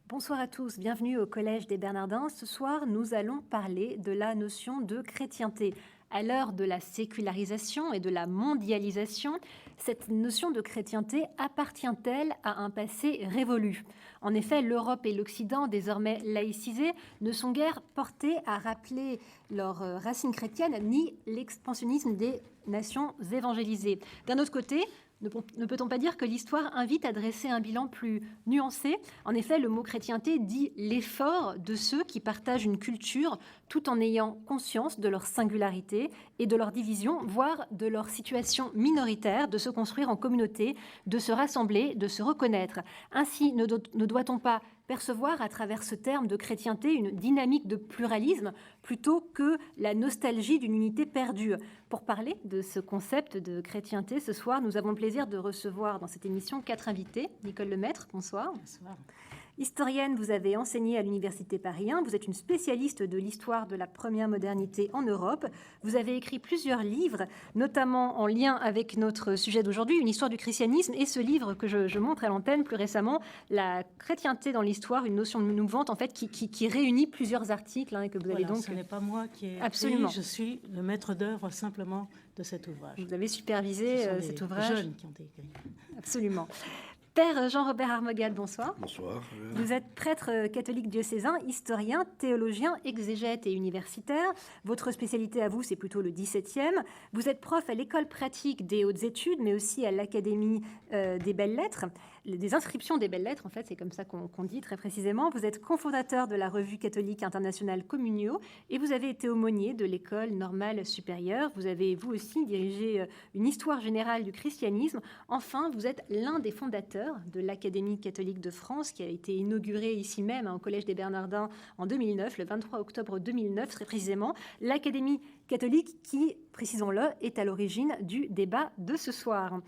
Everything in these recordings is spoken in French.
Bonsoir à tous, bienvenue au Collège des Bernardins. Ce soir, nous allons parler de la notion de chrétienté. À l'heure de la sécularisation et de la mondialisation, cette notion de chrétienté appartient-elle à un passé révolu? En effet, l'Europe et l'Occident, désormais laïcisés, ne sont guère portés à rappeler leurs racines chrétiennes ni l'expansionnisme des nations évangélisées. D'un autre côté, ne peut-on pas dire que l'histoire invite à dresser un bilan plus nuancé? En effet, le mot chrétienté dit l'effort de ceux qui partagent une culture tout en ayant conscience de leur singularité et de leur division, voire de leur situation minoritaire, de se construire en communauté, de se rassembler, de se reconnaître. Ainsi, ne doit-on pas percevoir à travers ce terme de chrétienté une dynamique de pluralisme plutôt que la nostalgie d'une unité perdue? Pour parler de ce concept de chrétienté, ce soir, nous avons le plaisir de recevoir dans cette émission 4 invités. Nicole Lemaître, bonsoir. Bonsoir. Historienne, vous avez enseigné à l'Université Paris 1, vous êtes une spécialiste de l'histoire de la première modernité en Europe. Vous avez écrit plusieurs livres, notamment en lien avec notre sujet d'aujourd'hui, une histoire du christianisme, et ce livre que je montre à l'antenne plus récemment, La chrétienté dans l'histoire, une notion mouvante en fait qui réunit plusieurs articles et que vous avez donc... Ce n'est pas moi qui ai écrit, Absolument. Je suis le maître d'œuvre simplement de cet ouvrage. Vous avez supervisé cet ouvrage. Ce sont des jeunes qui ont écrit. Absolument. Père Jean-Robert Armogad, bonsoir. Bonsoir. Vous êtes prêtre catholique diocésain, historien, théologien, exégète et universitaire. Votre spécialité à vous, c'est plutôt le XVIIe. Vous êtes prof à l'école pratique des hautes études, mais aussi à l'Académie des belles lettres, des inscriptions des belles lettres, en fait, c'est comme ça qu'on dit très précisément. Vous êtes cofondateur de la revue catholique internationale Communio et vous avez été aumônier de l'école normale supérieure. Vous avez, vous aussi, dirigé une histoire générale du christianisme. Enfin, vous êtes l'un des fondateurs de l'Académie catholique de France, qui a été inaugurée ici même, au Collège des Bernardins, en 2009, le 23 octobre 2009, très précisément. L'Académie catholique qui, précisons-le, est à l'origine du débat de ce soir.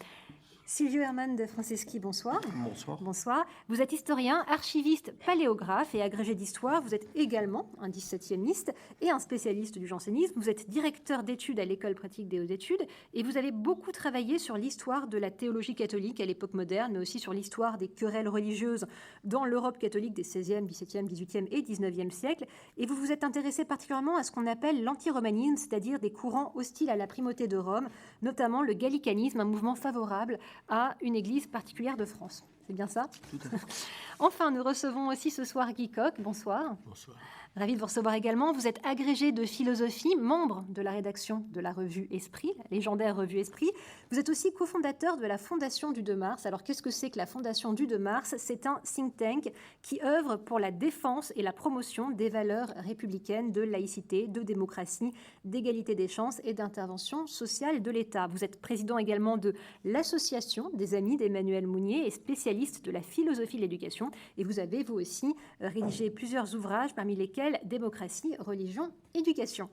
Silvio Herman de Franceschi, bonsoir. Bonsoir. Bonsoir. Vous êtes historien, archiviste, paléographe et agrégé d'histoire. Vous êtes également un 17e et un spécialiste du jansénisme. Vous êtes directeur d'études à l'école pratique des hautes études et vous avez beaucoup travaillé sur l'histoire de la théologie catholique à l'époque moderne, mais aussi sur l'histoire des querelles religieuses dans l'Europe catholique des 16e, 17e, 18e et 19e siècles. Et vous vous êtes intéressé particulièrement à ce qu'on appelle l'antiromanisme, c'est-à-dire des courants hostiles à la primauté de Rome, notamment le gallicanisme, un mouvement favorable à une église particulière de France. C'est bien ça? Tout à fait. Enfin, nous recevons aussi ce soir Guy Coq. Bonsoir. Bonsoir. Ravi de vous recevoir également. Vous êtes agrégé de philosophie, membre de la rédaction de la revue Esprit, la légendaire revue Esprit. Vous êtes aussi cofondateur de la Fondation du 2 mars. Alors, qu'est-ce que c'est que la Fondation du 2 mars? C'est un think tank qui œuvre pour la défense et la promotion des valeurs républicaines de laïcité, de démocratie, d'égalité des chances et d'intervention sociale de l'État. Vous êtes président également de l'Association des Amis d'Emmanuel Mounier et spécialiste de la philosophie de l'éducation. Et vous avez, vous aussi, rédigé plusieurs ouvrages, parmi lesquels Démocratie, religion, éducation.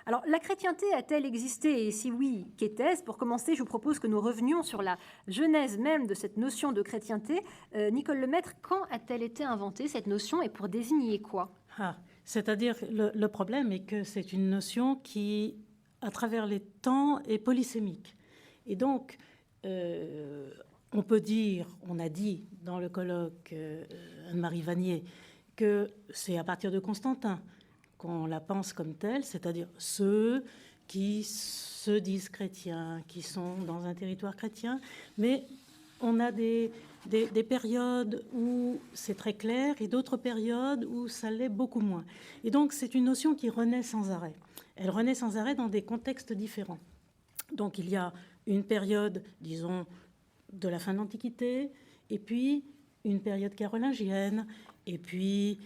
Alors, la chrétienté a-t-elle existé? Et si oui, qu'était-ce? Pour commencer, je vous propose que nous revenions sur la genèse même de cette notion de chrétienté. Nicole Lemaître, quand a-t-elle été inventée, cette notion, et pour désigner quoi? C'est-à-dire, le problème est que c'est une notion qui, à travers les temps, est polysémique. Et donc, on peut dire, on a dit dans le colloque Anne-Marie Vanier, que c'est à partir de Constantin qu'on la pense comme telle, c'est-à-dire ceux qui se disent chrétiens, qui sont dans un territoire chrétien, mais on a des périodes où c'est très clair et d'autres périodes où ça l'est beaucoup moins. Et donc c'est une notion qui renaît sans arrêt. Elle renaît sans arrêt dans des contextes différents. Donc il y a une période, disons, de la fin de l'Antiquité, et puis une période carolingienne, et puis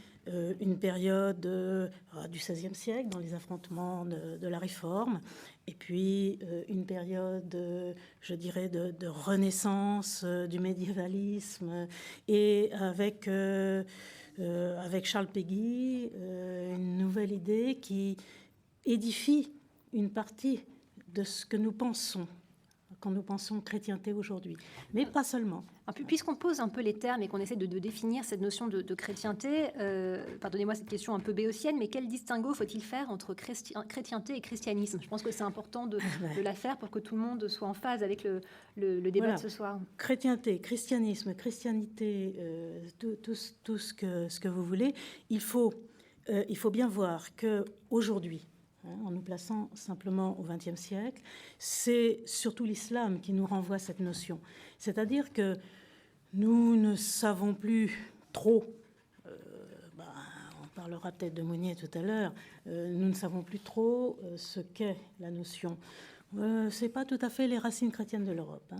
une période du XVIe siècle, dans les affrontements de la Réforme, et puis une période, je dirais, de renaissance du médiévalisme, et avec Charles Péguy, une nouvelle idée qui édifie une partie de ce que nous pensons quand nous pensons chrétienté aujourd'hui, mais pas seulement. Puisqu'on pose un peu les termes et qu'on essaie de définir cette notion de chrétienté, pardonnez-moi cette question un peu béotienne, mais quel distinguo faut-il faire entre chrétienté et christianisme? Je pense que c'est important de la faire pour que tout le monde soit en phase avec le débat de ce soir. Chrétienté, christianisme, christianité, tout ce que vous voulez, il faut bien voir qu'aujourd'hui, en nous plaçant simplement au XXe siècle, c'est surtout l'islam qui nous renvoie à cette notion. C'est-à-dire que nous ne savons plus trop, on parlera peut-être de Mounier tout à l'heure, nous ne savons plus trop ce qu'est la notion. C'est pas tout à fait les racines chrétiennes de l'Europe,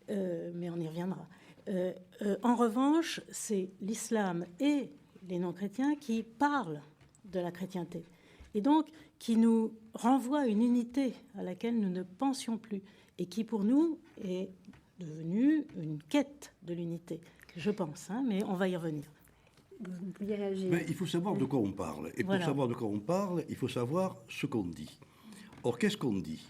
mais on y reviendra. En revanche, c'est l'islam et les non-chrétiens qui parlent de la chrétienté. Et donc, qui nous renvoie à une unité à laquelle nous ne pensions plus et qui, pour nous, est devenue une quête de l'unité, je pense, mais on va y revenir. Vous pouviez réagir. Mais il faut savoir de quoi on parle. Et pour savoir de quoi on parle, il faut savoir ce qu'on dit. Or, qu'est-ce qu'on dit?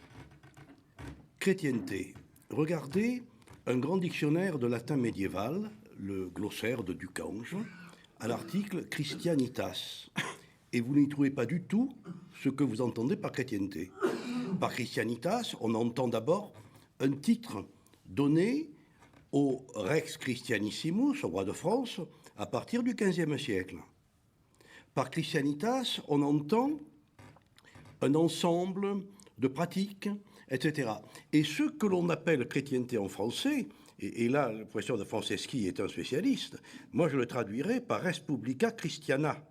Chrétienté. Regardez un grand dictionnaire de latin médiéval, le glossaire de Ducange, à l'article Christianitas. Et vous n'y trouvez pas du tout ce que vous entendez par chrétienté. Par Christianitas, on entend d'abord un titre donné au Rex Christianissimus, au roi de France, à partir du XVe siècle. Par Christianitas, on entend un ensemble de pratiques, etc. Et ce que l'on appelle chrétienté en français, et là, le professeur de Franceschi est un spécialiste, moi je le traduirais par Res Publica Christiana.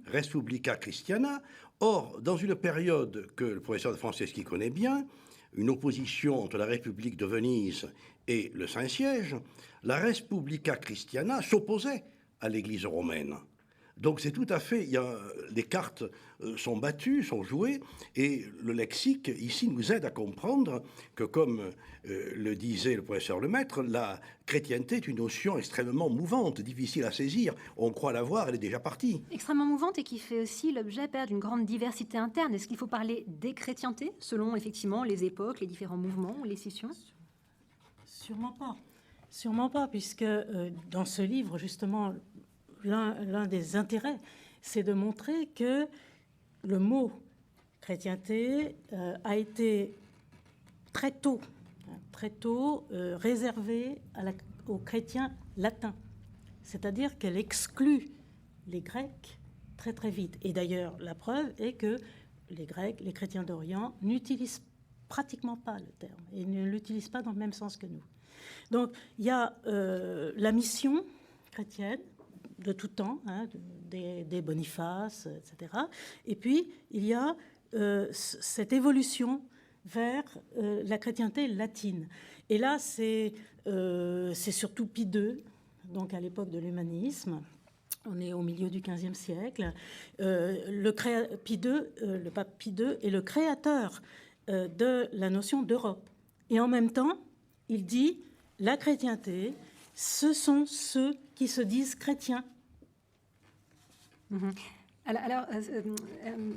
Res Publica Christiana. Or, dans une période que le professeur de Franceschi connaît bien, une opposition entre la République de Venise et le Saint-Siège, la Res Publica Christiana s'opposait à l'Église romaine. Donc c'est tout à fait, les cartes sont battues, sont jouées, et le lexique ici nous aide à comprendre que, comme le disait le professeur Lemaître, la chrétienté est une notion extrêmement mouvante, difficile à saisir. On croit la voir, elle est déjà partie. Extrêmement mouvante et qui fait aussi l'objet d'une grande diversité interne. Est-ce qu'il faut parler des chrétientés selon effectivement les époques, les différents mouvements, les scissions? Sûrement pas. Sûrement pas, puisque dans ce livre, justement, l'un des intérêts, c'est de montrer que le mot chrétienté a été très tôt réservé aux chrétiens latins. C'est-à-dire qu'elle exclut les Grecs très très vite. Et d'ailleurs, la preuve est que les Grecs, les chrétiens d'Orient, n'utilisent pratiquement pas le terme et ne l'utilisent pas dans le même sens que nous. Donc, il y a la mission chrétienne de tout temps, des Bonifaces, etc. Et puis, il y a cette évolution vers la chrétienté latine. Et là, c'est surtout Pie II, donc à l'époque de l'humanisme. On est au milieu du XVe siècle. Le pape Pie II est le créateur de la notion d'Europe. Et en même temps, il dit la chrétienté, ce sont ceux qui se disent chrétiens. Alors,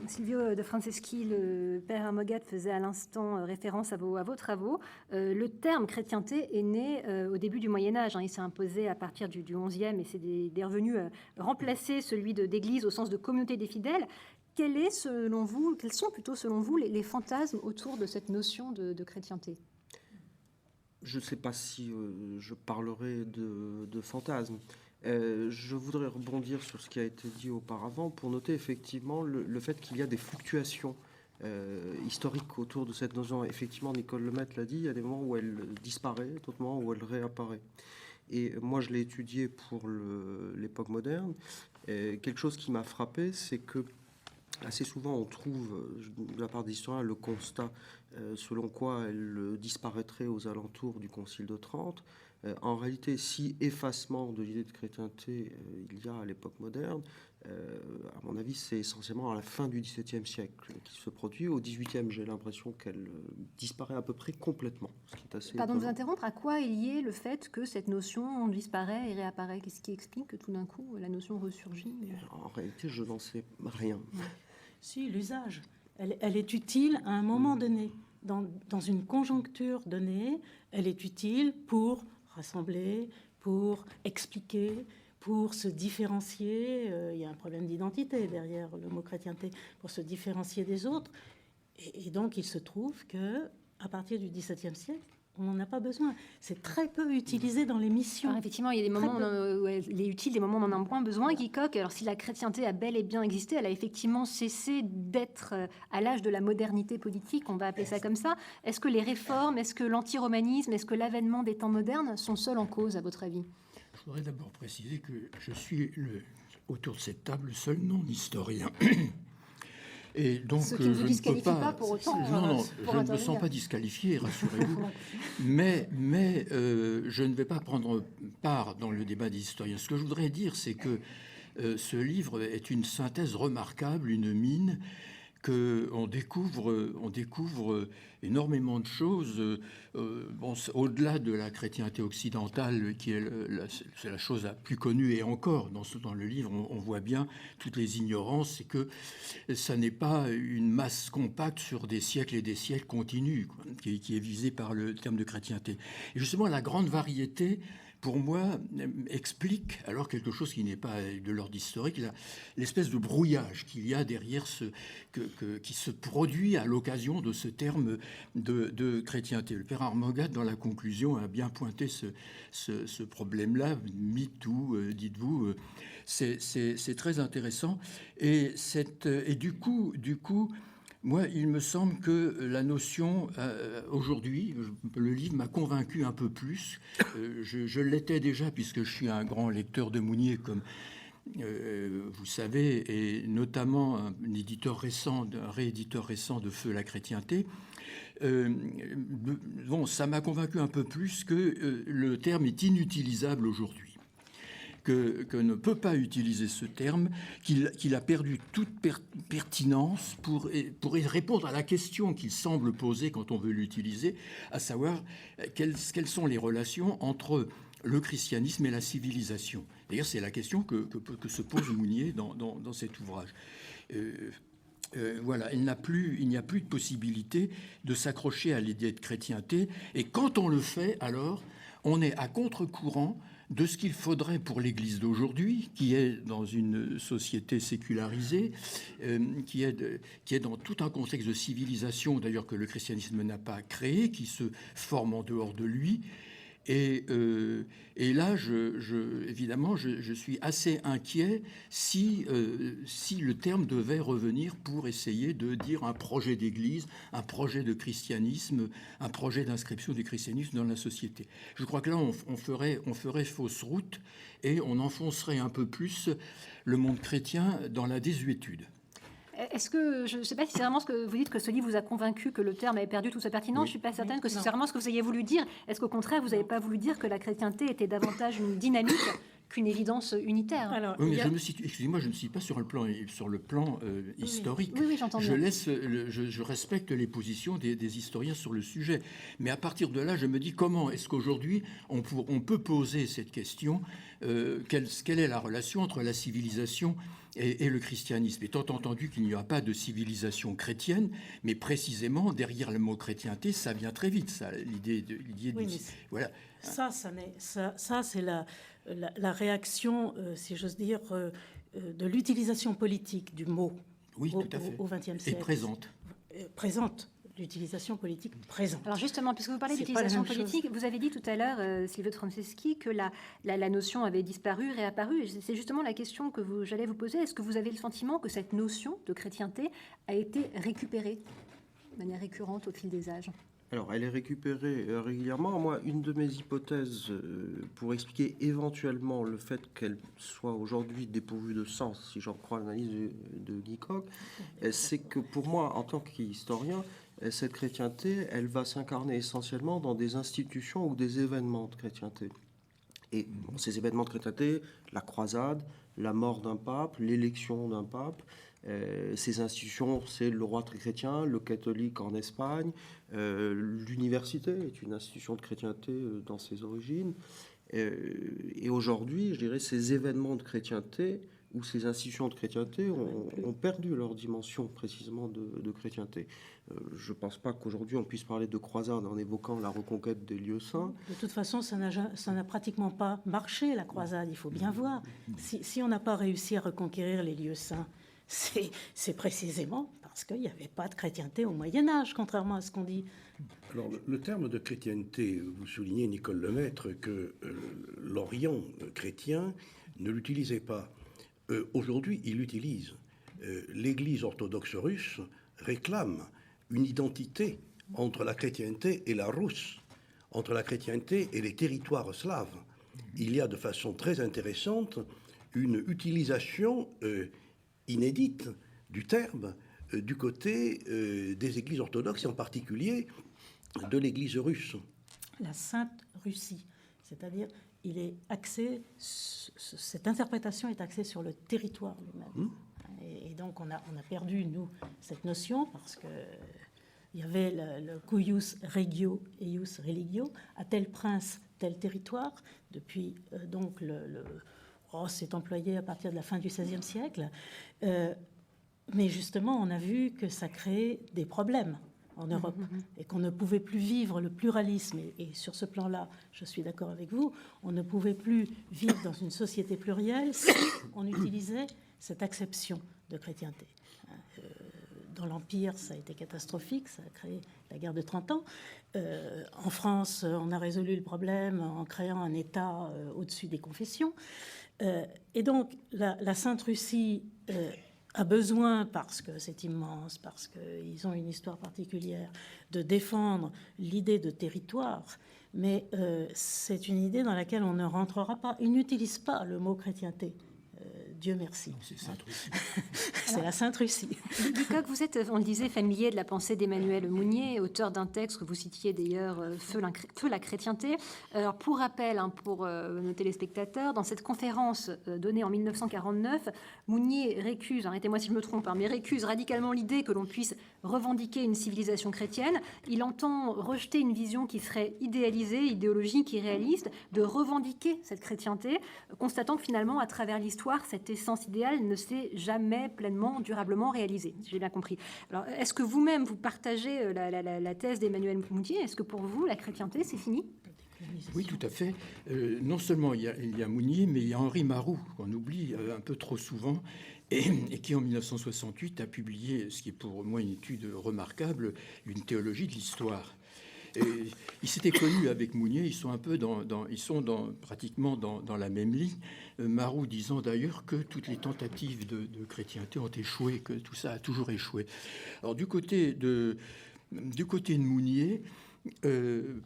Silvio de Franceschi, le père Amogat, faisait à l'instant référence à vos travaux. Le terme chrétienté est né au début du Moyen-Âge. Il s'est imposé à partir du XIe et c'est devenu remplacer celui d'église au sens de communauté des fidèles. Quels sont plutôt selon vous les fantasmes autour de cette notion de chrétienté? Je ne sais pas si je parlerai de fantasmes. Je voudrais rebondir sur ce qui a été dit auparavant pour noter effectivement le fait qu'il y a des fluctuations historiques autour de cette notion. Effectivement, Nicole Lemaître l'a dit, il y a des moments où elle disparaît, d'autres moments où elle réapparaît. Et moi, je l'ai étudié pour l'époque moderne. Quelque chose qui m'a frappé, c'est que assez souvent, on trouve, de la part des historiens, le constat selon quoi elle disparaîtrait aux alentours du Concile de Trente. En réalité, si effacement de l'idée de chrétienté il y a à l'époque moderne, à mon avis, c'est essentiellement à la fin du XVIIe siècle qui se produit. Au XVIIIe, j'ai l'impression qu'elle disparaît à peu près complètement. Ce qui est assez Pardon de vous interrompre, à quoi est lié le fait que cette notion disparaît et réapparaît? Qu'est-ce qui explique que tout d'un coup, la notion ressurgit? En réalité, je n'en sais rien. Si, l'usage. Elle est utile à un moment donné. dans une conjoncture donnée, elle est utile pour rassembler, pour expliquer, pour se différencier. Il y a un problème d'identité derrière le mot chrétienté, pour se différencier des autres. Et donc, il se trouve que à partir du XVIIe siècle, on n'en a pas besoin. C'est très peu utilisé dans les missions. Alors effectivement, il y a des moments où elle est utile, des moments où on en a moins besoin. Guicoq, alors si la chrétienté a bel et bien existé, elle a effectivement cessé d'être à l'âge de la modernité politique, on va appeler ça comme ça. Est-ce que les réformes, est-ce que l'antiromanisme, est-ce que l'avènement des temps modernes sont seuls en cause, à votre avis? Je voudrais d'abord préciser que je suis autour de cette table le seul non-historien. Et donc, ce qui ne vous disqualifie pas pour autant. Non, je ne me sens pas disqualifié, rassurez-vous. mais je ne vais pas prendre part dans le débat des historiens. Ce que je voudrais dire, c'est que ce livre est une synthèse remarquable, une mine, qu'on découvre énormément de choses. Au-delà de la chrétienté occidentale, qui est c'est la chose la plus connue, et encore, dans le livre, on voit bien toutes les ignorances, et que ça n'est pas une masse compacte sur des siècles et des siècles continus, quoi, qui est visée par le terme de chrétienté. Et justement, la grande variété, pour moi, explique alors quelque chose qui n'est pas de l'ordre historique, l'espèce de brouillage qu'il y a derrière qui se produit à l'occasion de ce terme de chrétienté. Le père Armogad, dans la conclusion, a bien pointé ce problème-là. MeToo, dites-vous, c'est très intéressant. Et du coup, moi, il me semble que la notion, aujourd'hui, le livre m'a convaincu un peu plus. Je l'étais déjà, puisque je suis un grand lecteur de Mounier, comme vous savez, et notamment un rééditeur récent de Feu la chrétienté. Ça m'a convaincu un peu plus que le terme est inutilisable aujourd'hui. Que ne peut pas utiliser ce terme, qu'il a perdu toute pertinence pour répondre à la question qu'il semble poser quand on veut l'utiliser, à savoir quelles sont les relations entre le christianisme et la civilisation. D'ailleurs, c'est la question que se pose Mounier dans cet ouvrage. Voilà, il n'y a plus de possibilité de s'accrocher à l'idée de chrétienté, et quand on le fait, alors, on est à contre-courant de ce qu'il faudrait pour l'Église d'aujourd'hui, qui est dans une société sécularisée, qui est dans tout un contexte de civilisation, d'ailleurs, que le christianisme n'a pas créé, qui se forme en dehors de lui. Et là, évidemment, je suis assez inquiet si le terme devait revenir pour essayer de dire un projet d'Église, un projet de christianisme, un projet d'inscription du christianisme dans la société. Je crois que là, on ferait fausse route, et on enfoncerait un peu plus le monde chrétien dans la désuétude. Est-ce que, je ne sais pas si c'est vraiment ce que vous dites, que ce livre vous a convaincu que le terme avait perdu toute sa pertinence. Oui. Je ne suis pas certaine que c'est vraiment ce que vous ayez voulu dire. Est-ce qu'au contraire, vous n'avez pas voulu dire que la chrétienté était davantage une dynamique qu'une évidence unitaire? Alors, oui, mais excusez-moi, je ne suis pas sur le plan historique. Oui, j'entends bien. Je respecte les positions des historiens sur le sujet. Mais à partir de là, je me dis, comment est-ce qu'aujourd'hui, on peut poser cette question, quelle est la relation entre la civilisation et le christianisme, étant entendu qu'il n'y a pas de civilisation chrétienne, mais précisément derrière le mot chrétienté, ça vient très vite, ça, l'idée voilà. Ça c'est la réaction, si j'ose dire, de l'utilisation politique du mot. Oui, tout à fait. Au XXe siècle. Et présente. L'utilisation politique présente. Alors justement, puisque vous parlez d'utilisation politique, vous avez dit tout à l'heure, Silvio Franceschi, que la notion avait disparu, réapparu. C'est justement la question que j'allais vous poser. Est-ce que vous avez le sentiment que cette notion de chrétienté a été récupérée de manière récurrente au fil des âges? Alors, elle est récupérée régulièrement. Moi, une de mes hypothèses pour expliquer éventuellement le fait qu'elle soit aujourd'hui dépourvue de sens, si j'en crois l'analyse de Guicoq, c'est que pour moi, en tant qu'historien, cette chrétienté, elle va s'incarner essentiellement dans des institutions ou des événements de chrétienté. Et ces événements de chrétienté, la croisade, la mort d'un pape, l'élection d'un pape, ces institutions, c'est le roi très chrétien, le catholique en Espagne, l'université est une institution de chrétienté dans ses origines. Et aujourd'hui, je dirais, ces événements de chrétienté où ces institutions de chrétienté ont perdu leur dimension précisément de chrétienté. Je ne pense pas qu'aujourd'hui on puisse parler de croisade en évoquant la reconquête des lieux saints. De toute façon, ça n'a pratiquement pas marché, la croisade, il faut bien voir. Si on n'a pas réussi à reconquérir les lieux saints, c'est précisément parce qu'il n'y avait pas de chrétienté au Moyen-Âge, contrairement à ce qu'on dit. Alors, le terme de chrétienté, vous soulignez, Nicole Lemaître, que l'Orient chrétien ne l'utilisait pas. Aujourd'hui, il l'utilise. L'Église orthodoxe russe réclame une identité entre la chrétienté et la Russe, entre la chrétienté et les territoires slaves. Il y a de façon très intéressante une utilisation inédite du terme du côté des églises orthodoxes, et en particulier de l'église russe. La Sainte Russie, c'est-à-dire il est axé, cette interprétation est axée sur le territoire lui-même. Et donc on a perdu, nous, cette notion, parce que il y avait le cuius regio eius religio, à tel prince, tel territoire. Depuis, donc, c'est employé à partir de la fin du XVIe siècle. Mais justement, on a vu que ça créait des problèmes en Europe et qu'on ne pouvait plus vivre le pluralisme. Et sur ce plan-là, je suis d'accord avec vous, on ne pouvait plus vivre dans une société plurielle si on utilisait cette acception de chrétienté. Dans l'Empire, ça a été catastrophique, ça a créé la guerre de 30 ans. En France, on a résolu le problème en créant un État au-dessus des confessions. Et donc, la Sainte Russie a besoin, parce que c'est immense, parce qu'ils ont une histoire particulière, de défendre l'idée de territoire, mais c'est une idée dans laquelle on ne rentrera pas. Ils n'utilisent pas le mot chrétienté. Dieu merci. C'est la Sainte Russie. Guy Coq, vous êtes, on le disait, familier de la pensée d'Emmanuel Mounier, auteur d'un texte que vous citiez d'ailleurs, Feu la chrétienté. Alors, pour rappel, pour nos téléspectateurs, dans cette conférence donnée en 1949, Mounier récuse, arrêtez-moi si je me trompe, mais récuse radicalement l'idée que l'on puisse revendiquer une civilisation chrétienne. Il entend rejeter une vision qui serait idéalisée, idéologique, irréaliste, de revendiquer cette chrétienté, constatant que finalement, à travers l'histoire, cette essence idéale ne s'est jamais pleinement, durablement réalisée, si j'ai bien compris. Alors, est-ce que vous-même, vous partagez la thèse d'Emmanuel Mounier? Est-ce que pour vous, la chrétienté, c'est fini? Oui, tout à fait. Non seulement il y a Mounier, mais il y a Henri Marou, qu'on oublie un peu trop souvent, et qui en 1968 a publié, ce qui est pour moi une étude remarquable, une théologie de l'histoire. Et ils s'étaient connus avec Mounier, ils sont un peu pratiquement dans la même ligne. Marou disant d'ailleurs que toutes les tentatives de chrétienté ont échoué, que tout ça a toujours échoué. Alors du côté de Mounier,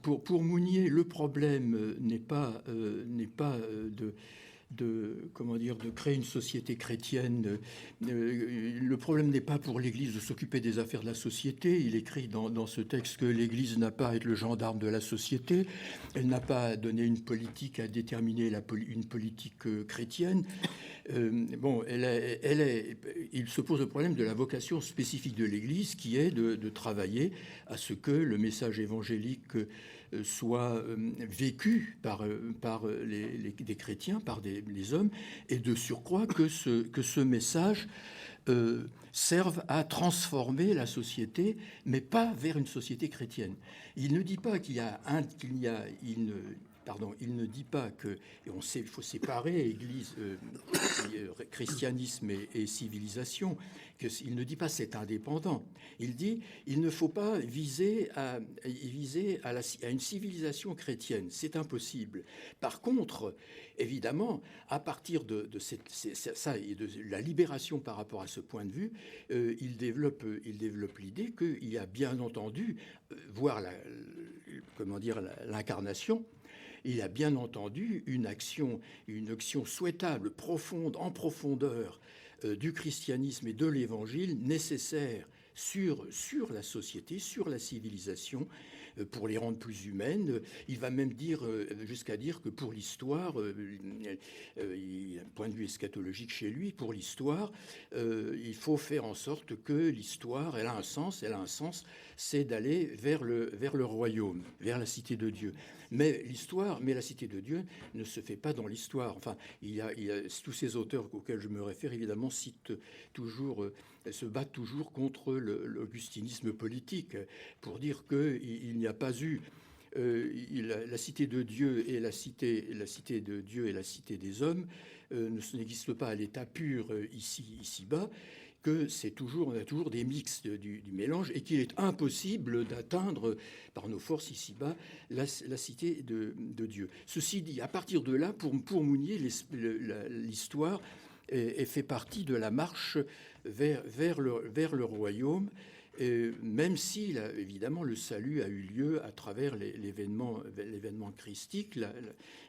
pour Mounier, le problème n'est pas de créer une société chrétienne. Le problème n'est pas pour l'Église de s'occuper des affaires de la société. Il écrit dans ce texte que l'Église n'a pas à être le gendarme de la société. Elle n'a pas à donner une politique, à déterminer une politique chrétienne. Il se pose le problème de la vocation spécifique de l'Église, qui est de travailler à ce que le message évangélique soit vécu par des chrétiens, par les hommes, et de surcroît que ce message serve à transformer la société, mais pas vers une société chrétienne. Il ne dit pas il ne dit pas que, et on sait, il faut séparer Église, christianisme et civilisation. Il ne dit pas c'est indépendant. Il dit il ne faut pas viser à une civilisation chrétienne. C'est impossible. Par contre, évidemment, à partir de ça et de la libération par rapport à ce point de vue, il développe l'idée qu'il y a bien entendu, voire l'incarnation. Il y a bien entendu une action souhaitable, profonde, en profondeur du christianisme et de l'évangile nécessaire sur la société, sur la civilisation, pour les rendre plus humaines. Il va même dire, jusqu'à dire que pour l'histoire, il y a un point de vue eschatologique chez lui, pour l'histoire, il faut faire en sorte que l'histoire, elle a un sens, c'est d'aller vers le royaume, vers la cité de Dieu. Mais la cité de Dieu ne se fait pas dans l'histoire. Enfin, il y a tous ces auteurs auxquels je me réfère, évidemment, se battent toujours contre l'augustinisme politique, pour dire qu'il n'y a pas eu la cité de Dieu et la cité de Dieu et la cité des hommes n'existent pas à l'état pur ici-bas, que on a toujours des mix du mélange, et qu'il est impossible d'atteindre par nos forces ici-bas la cité de Dieu. Ceci dit, à partir de là, pour Mounier, l'histoire fait partie de la marche vers le royaume, même si, évidemment, le salut a eu lieu à travers l'événement christique,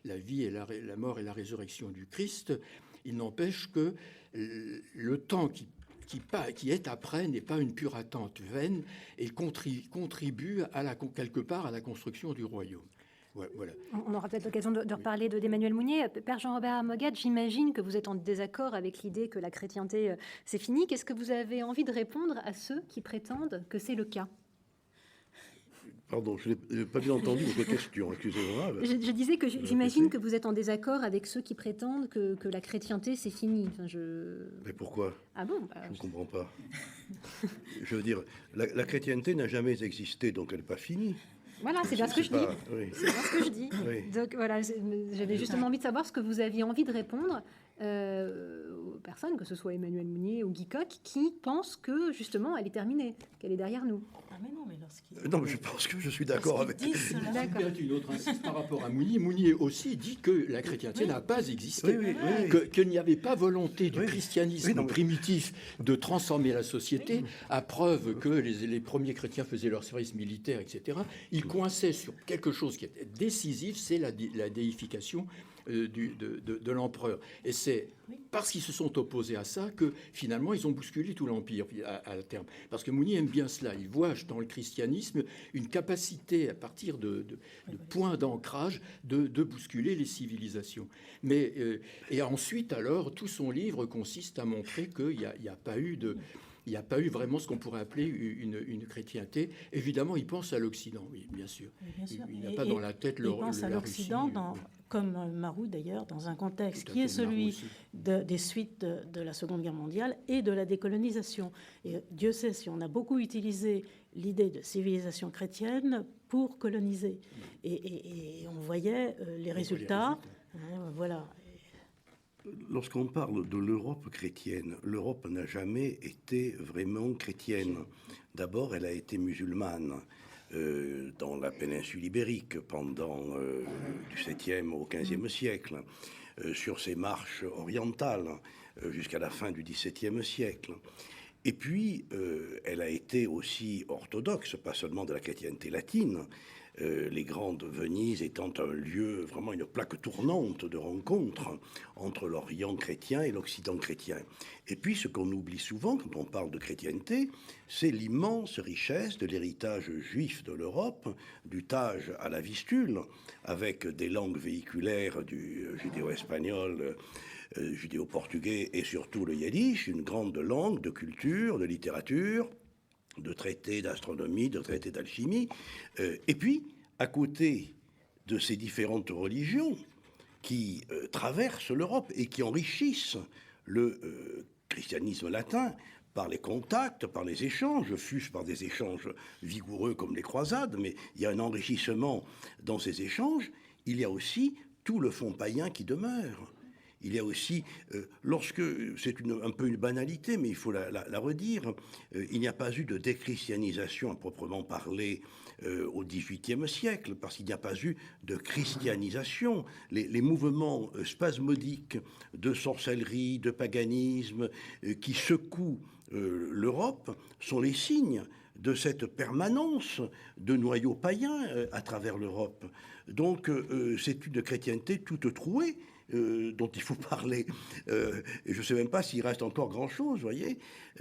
la vie et la mort et la résurrection du Christ. Il n'empêche que le temps qui est après n'est pas une pure attente vaine et contribue quelque part à la construction du royaume. Ouais, voilà. On aura peut-être l'occasion de reparler d'Emmanuel Mounier. Père Jean-Robert Armogad, j'imagine que vous êtes en désaccord avec l'idée que la chrétienté, c'est fini. Qu'est-ce que vous avez envie de répondre à ceux qui prétendent que c'est le cas ? Pardon, je n'ai pas bien entendu votre question, excusez-moi. Je disais que j'imagine que vous êtes en désaccord avec ceux qui prétendent que la chrétienté, c'est fini. Enfin, Mais pourquoi ? Ah bon Je ne comprends pas. Je veux dire, la chrétienté n'a jamais existé, donc elle n'est pas finie. Voilà, c'est bien ce que je dis. Oui. C'est bien ce que je dis. Oui. Donc voilà, j'avais justement envie de savoir ce que vous aviez envie de répondre aux personnes, que ce soit Emmanuel Mounier ou Guy Coq, qui pensent que justement elle est terminée, qu'elle est derrière nous. Ah mais non, mais lorsqu'il... Non, mais je pense que je suis d'accord avec... D'accord. Une autre insiste par rapport à Mounier. Mounier aussi dit que la chrétienté n'a pas existé, Oui. qu'il n'y avait pas volonté du christianisme primitif de transformer la société, à preuve que les premiers chrétiens faisaient leur service militaire, etc. Ils coinçaient sur quelque chose qui était décisif, c'est la déification de l'empereur. Et c'est parce qu'ils se sont opposés à ça que finalement ils ont bousculé tout l'empire à terme. Parce que Mounier aime bien cela. Il voit dans le christianisme une capacité à partir de points d'ancrage de bousculer les civilisations. Mais et ensuite alors tout son livre consiste à montrer qu'il n'y a pas eu de... Il n'y a pas eu vraiment ce qu'on pourrait appeler une chrétienté. Évidemment, il pense à l'Occident, oui, bien sûr. Il n'a pas dans la tête il pense à l'Occident, comme Marou d'ailleurs, dans un contexte qui est celui des suites de la Seconde Guerre mondiale et de la décolonisation. Et Dieu sait si on a beaucoup utilisé l'idée de civilisation chrétienne pour coloniser. Et on voyait les résultats. Voilà. Lorsqu'on parle de l'Europe chrétienne, l'Europe n'a jamais été vraiment chrétienne. D'abord, elle a été musulmane dans la péninsule ibérique pendant du 7e au 15e siècle, sur ses marches orientales jusqu'à la fin du XVIIe siècle. Et puis, elle a été aussi orthodoxe, pas seulement de la chrétienté latine, les grandes Venise étant un lieu, vraiment une plaque tournante de rencontre entre l'Orient chrétien et l'Occident chrétien. Et puis, ce qu'on oublie souvent quand on parle de chrétienté, c'est l'immense richesse de l'héritage juif de l'Europe, du Tage à la Vistule, avec des langues véhiculaires du judéo-espagnol, judéo-portugais et surtout le yiddish, une grande langue de culture, de littérature, de traités d'astronomie, de traités d'alchimie. Et puis, à côté de ces différentes religions qui traversent l'Europe et qui enrichissent le christianisme latin par les contacts, par les échanges, fût-ce par des échanges vigoureux comme les croisades, mais il y a un enrichissement dans ces échanges. Il y a aussi tout le fond païen qui demeure. Il y a aussi, lorsque, c'est un peu une banalité, mais il faut la redire, il n'y a pas eu de déchristianisation à proprement parler au XVIIIe siècle, parce qu'il n'y a pas eu de christianisation. Les mouvements spasmodiques de sorcellerie, de paganisme, qui secouent l'Europe, sont les signes de cette permanence de noyaux païens à travers l'Europe. Donc c'est une chrétienté toute trouée, dont il faut parler. Et je ne sais même pas s'il reste encore grand-chose, vous voyez.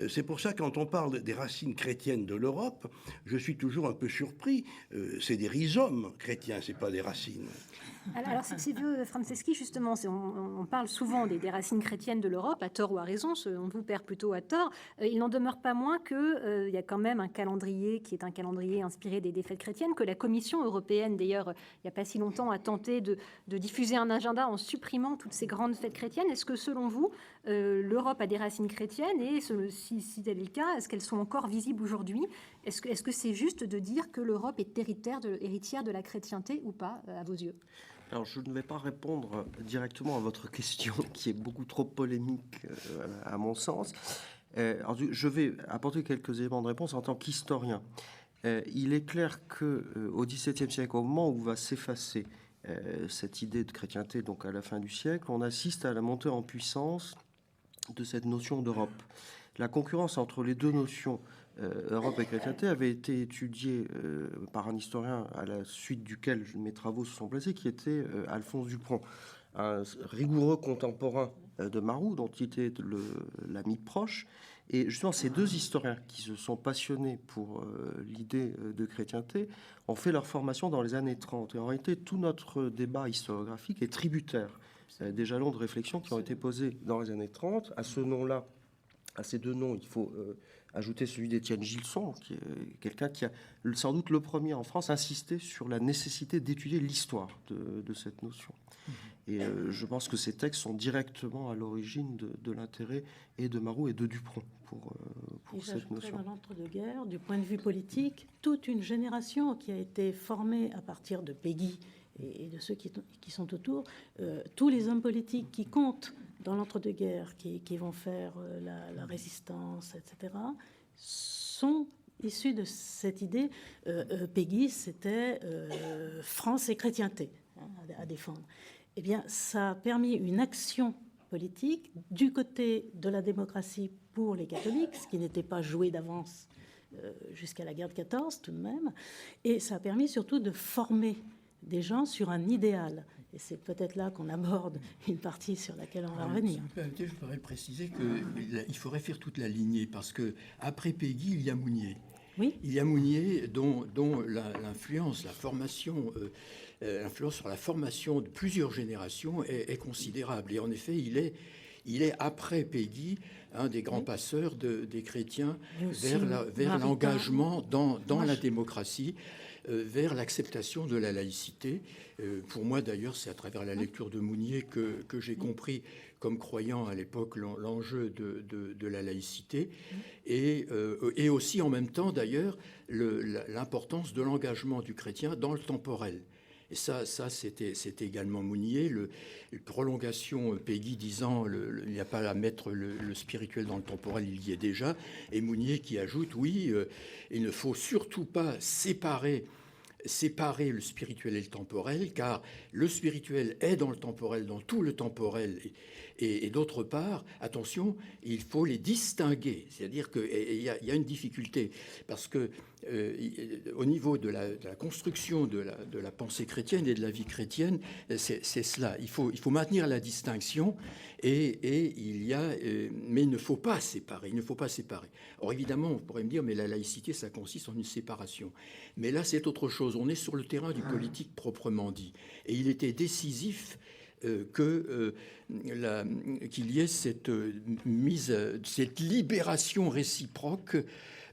C'est pour ça, quand on parle des racines chrétiennes de l'Europe, je suis toujours un peu surpris. C'est des rhizomes chrétiens, c'est pas des racines. Alors, c'est Franceschi, justement, on parle souvent des racines chrétiennes de l'Europe, à tort ou à raison, on vous perd plutôt à tort. Il n'en demeure pas moins qu'il y a quand même un calendrier qui est un calendrier inspiré des fêtes chrétiennes, que la Commission européenne, d'ailleurs, il n'y a pas si longtemps, a tenté de diffuser un agenda en supprimant toutes ces grandes fêtes chrétiennes. Est-ce que, selon vous, l'Europe a des racines chrétiennes et, si tel est le cas, est-ce qu'elles sont encore visibles aujourd'hui? Est-ce que c'est juste de dire que l'Europe est héritière de la chrétienté ou pas, à vos yeux? Alors, je ne vais pas répondre directement à votre question, qui est beaucoup trop polémique à mon sens. Alors, je vais apporter quelques éléments de réponse en tant qu'historien. Il est clair qu'au XVIIe siècle, au moment où va s'effacer cette idée de chrétienté, donc à la fin du siècle, on assiste à la montée en puissance de cette notion d'Europe. La concurrence entre les deux notions, Europe et chrétienté, avait été étudiée par un historien à la suite duquel mes travaux se sont placés, qui était Alphonse Dupron, un rigoureux contemporain de Marou, dont il était l'ami proche. Et justement, ces deux historiens qui se sont passionnés pour l'idée de chrétienté ont fait leur formation dans les années 30. Et en réalité, tout notre débat historiographique est tributaire des jalons de réflexion qui ont été posés dans les années 30. À ce nom-là, à ces deux noms, il faut ajouter celui d'Étienne Gilson, qui est quelqu'un qui a sans doute le premier en France insisté sur la nécessité d'étudier l'histoire de cette notion. Et je pense que ces textes sont directement à l'origine de l'intérêt et de Marou et de Dupron pour cette notion. Dans l'entre-deux-guerres, du point de vue politique, toute une génération qui a été formée à partir de Péguy et de ceux qui sont autour, tous les hommes politiques qui comptent dans l'entre-deux-guerres, qui vont faire la résistance, etc., sont issus de cette idée. Péguy, c'était France et chrétienté à défendre. Eh bien, ça a permis une action politique du côté de la démocratie pour les catholiques, ce qui n'était pas joué d'avance jusqu'à la guerre de 14 tout de même, et ça a permis surtout de former des gens sur un idéal. Et c'est peut-être là qu'on aborde une partie sur laquelle on va revenir. Je voudrais préciser qu'il faudrait faire toute la lignée, parce que après Péguy, il y a Mounier. Oui. Il y a Mounier dont l'influence, la formation, l'influence sur la formation de plusieurs générations est considérable. Et en effet, il est après Péguy un des grands passeurs des chrétiens vers l'engagement dans la démocratie, vers l'acceptation de la laïcité. Pour moi, d'ailleurs, c'est à travers la lecture de Mounier que j'ai compris, comme croyant à l'époque, l'enjeu de la laïcité, et aussi en même temps, d'ailleurs, l'importance de l'engagement du chrétien dans le temporel. Et ça c'était également Mounier, la prolongation Péguy disant il n'y a pas à mettre le spirituel dans le temporel, il y est déjà. Et Mounier qui ajoute, oui, il ne faut surtout pas séparer le spirituel et le temporel, car le spirituel est dans le temporel, dans tout le temporel. Et d'autre part, attention, il faut les distinguer. C'est-à-dire qu'il y a une difficulté, parce que au niveau de la construction de la pensée chrétienne et de la vie chrétienne, c'est cela. Il faut maintenir la distinction, mais il ne faut pas séparer. Or, évidemment, on pourrait me dire, mais la laïcité, ça consiste en une séparation. Mais là, c'est autre chose. On est sur le terrain du politique proprement dit. Et il était décisif qu'il y ait cette libération réciproque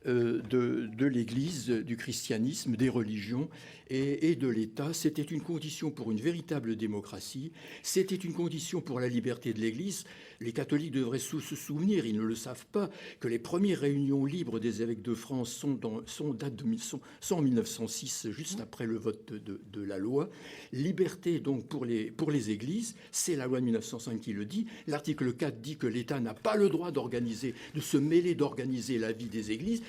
de l'Église, du christianisme, des religions et de l'État. C'était une condition pour une véritable démocratie. C'était une condition pour la liberté de l'Église. Les catholiques devraient se souvenir, ils ne le savent pas, que les premières réunions libres des évêques de France sont en 1906, juste après le vote de la loi. Liberté donc pour les églises, c'est la loi de 1905 qui le dit. L'article 4 dit que l'État n'a pas le droit de se mêler d'organiser la vie des églises.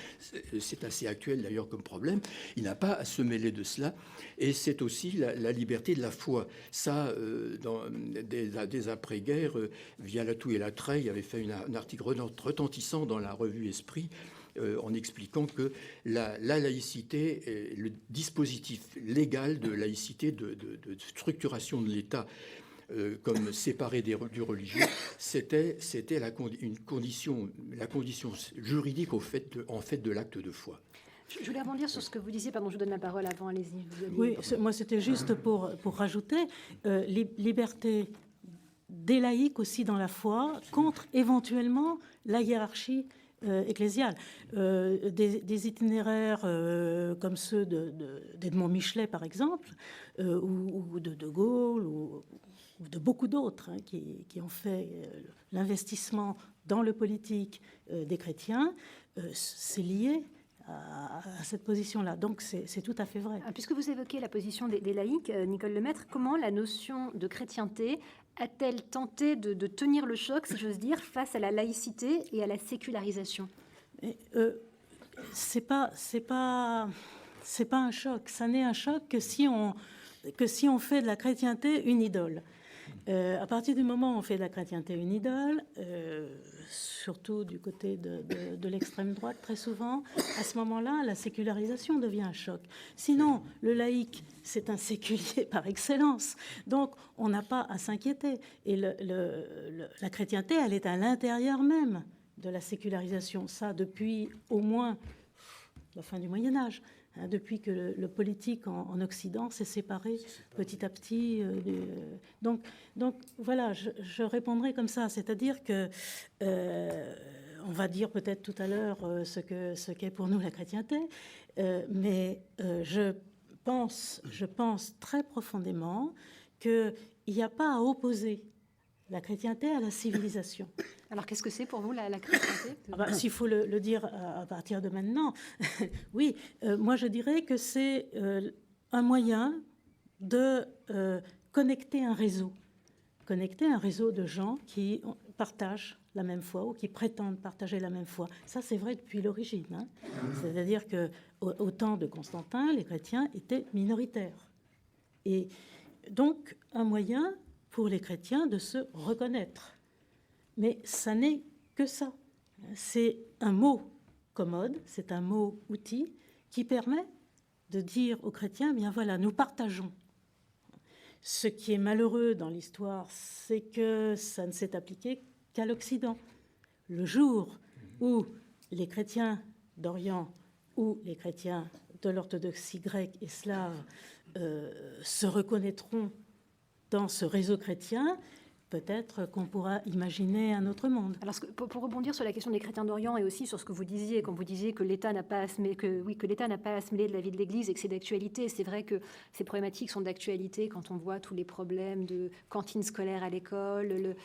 C'est assez actuel d'ailleurs comme problème. Il n'a pas à se mêler de cela. Et c'est aussi la liberté de la foi. Ça, des après-guerre, Vialatou et Latreille avaient fait un article retentissant dans la revue Esprit, en expliquant que la laïcité, le dispositif légal de laïcité, de structuration de l'État comme séparé du religieux, c'était la condition juridique en fait de l'acte de foi. Je voulais rebondir sur ce que vous disiez. Pardon, je vous donne la parole avant, allez-y. Oui, moi c'était juste pour rajouter liberté des laïcs aussi dans la foi contre éventuellement la hiérarchie ecclésiale. Des itinéraires comme ceux d'Edmond Michelet par exemple, ou de Gaulle, ou de beaucoup d'autres qui ont fait l'investissement dans le politique des chrétiens, c'est lié à cette position-là. Donc c'est tout à fait vrai. Puisque vous évoquez la position des laïcs, Nicole Lemaître, comment la notion de chrétienté a-t-elle tenté de tenir le choc, si j'ose dire, face à la laïcité et à la sécularisation? C'est pas un choc. Ça n'est un choc que si on fait de la chrétienté une idole. À partir du moment où on fait de la chrétienté une idole, surtout du côté de l'extrême droite très souvent, à ce moment-là, la sécularisation devient un choc. Sinon, le laïc, c'est un séculier par excellence. Donc, on n'a pas à s'inquiéter. Et la chrétienté, elle est à l'intérieur même de la sécularisation. Ça, depuis au moins la fin du Moyen-Âge. Depuis que le politique en Occident s'est séparé petit à petit. Donc voilà, je répondrai comme ça, c'est-à-dire que on va dire peut-être tout à l'heure ce qu'est pour nous la chrétienté, mais je pense très profondément qu'il n'y a pas à opposer la chrétienté à la civilisation. Alors, qu'est-ce que c'est pour vous la chrétienté? S'il faut le dire à partir de maintenant, oui, moi je dirais que c'est un moyen de connecter un réseau de gens qui partagent la même foi ou qui prétendent partager la même foi. Ça, c'est vrai depuis l'origine. Hein. C'est-à-dire qu'au temps de Constantin, les chrétiens étaient minoritaires. Et donc, un moyen pour les chrétiens de se reconnaître. Mais ça n'est que ça. C'est un mot commode, c'est un mot outil qui permet de dire aux chrétiens, bien voilà, nous partageons. Ce qui est malheureux dans l'histoire, c'est que ça ne s'est appliqué qu'à l'Occident. Le jour où les chrétiens d'Orient ou les chrétiens de l'orthodoxie grecque et slave se reconnaîtront dans ce réseau chrétien, peut-être qu'on pourra imaginer un autre monde. Alors, pour rebondir sur la question des chrétiens d'Orient et aussi sur ce que vous disiez, quand vous disiez que l'État n'a pas à se mêler, que l'État n'a pas à se mêler de la vie de l'Église et que c'est d'actualité. C'est vrai que ces problématiques sont d'actualité quand on voit tous les problèmes de cantine scolaire à l'école.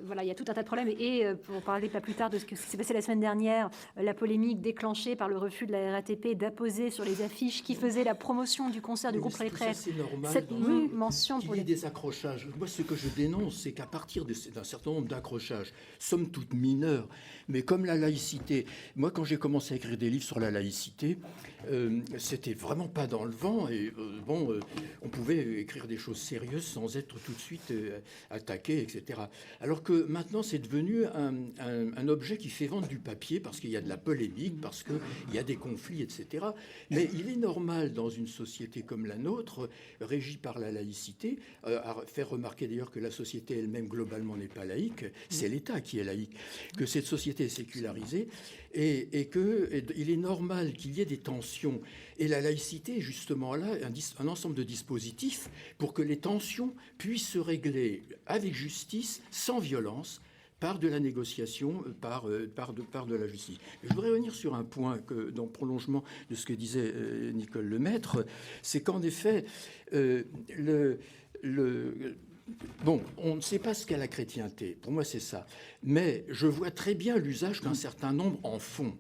Voilà, il y a tout un tas de problèmes. Et pour parler pas plus tard de ce qui s'est passé la semaine dernière, la polémique déclenchée par le refus de la RATP d'apposer sur les affiches qui faisaient la promotion du concert du groupe Les Prêtres cette mention pour des accrochages. Moi, ce que je dénonce, c'est qu'à partir d'un certain nombre d'accrochages, somme toute mineurs, mais comme la laïcité, moi quand j'ai commencé à écrire des livres sur la laïcité, c'était vraiment pas dans le vent, et on pouvait écrire des choses sérieuses sans être tout de suite attaqué, etc. Alors que maintenant c'est devenu un objet qui fait vendre du papier parce qu'il y a de la polémique, parce qu'il y a des conflits, etc. Mais il est normal dans une société comme la nôtre, régie par la laïcité, à faire remarquer d'ailleurs que la société elle-même globalement n'est pas laïque, c'est l'État qui est laïque, que cette société est sécularisée et qu'il est normal qu'il y ait des tensions. Et la laïcité est justement là un ensemble de dispositifs pour que les tensions puissent se régler avec justice, sans violence, par de la négociation, par de la justice. Je voudrais revenir sur un point dans le prolongement de ce que disait Nicole Lemaître, c'est qu'en effet, bon, on ne sait pas ce qu'est la chrétienté. Pour moi, c'est ça. Mais je vois très bien l'usage qu'un certain nombre en font.